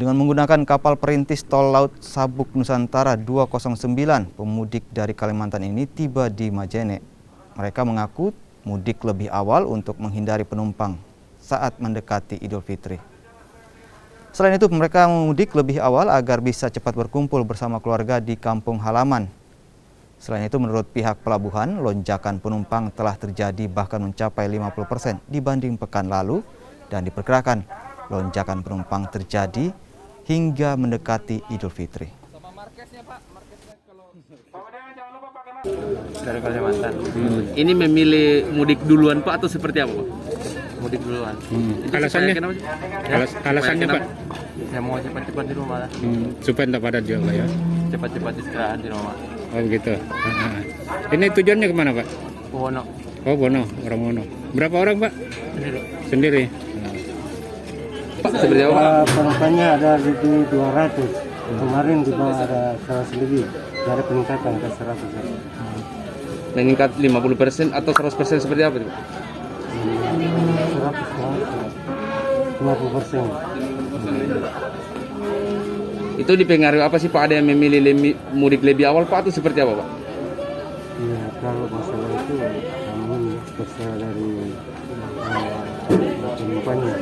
Dengan menggunakan kapal perintis tol laut Sabuk Nusantara 209, pemudik dari Kalimantan ini tiba di Majene. Mereka mengaku mudik lebih awal untuk menghindari penumpang saat mendekati Idul Fitri. Selain itu, mereka memudik lebih awal agar bisa cepat berkumpul bersama keluarga di kampung halaman. Selain itu, menurut pihak pelabuhan, lonjakan penumpang telah terjadi bahkan mencapai 50% dibanding pekan lalu dan diperkirakan lonjakan penumpang terjadi hingga mendekati Idul Fitri. Dari Kalimantan. Ini memilih mudik duluan Pak atau seperti apa Pak? Mudik duluan. Alasannya? Alasannya Pak? Ya mau cepat-cepat di rumah lah. Supaya tidak padat juga Pak ya? Cepat-cepat istirahat di rumah. Oh begitu. Ini tujuannya kemana Pak? Wono. Oh Bono, orang Bono. Berapa orang Pak? Sendiri. Seperti apa Pak? Penumpangnya ada lebih 200. Kemarin juga ada 100 lebih. Dari peningkatan ke 100. Meningkat 50% atau 100% seperti apa itu? 50%. Itu dipengaruhi apa sih Pak? Ada yang memilih mudik lebih awal Pak atau seperti apa Pak? Ya kalau masalah itu namun terserah dari penumpangnya.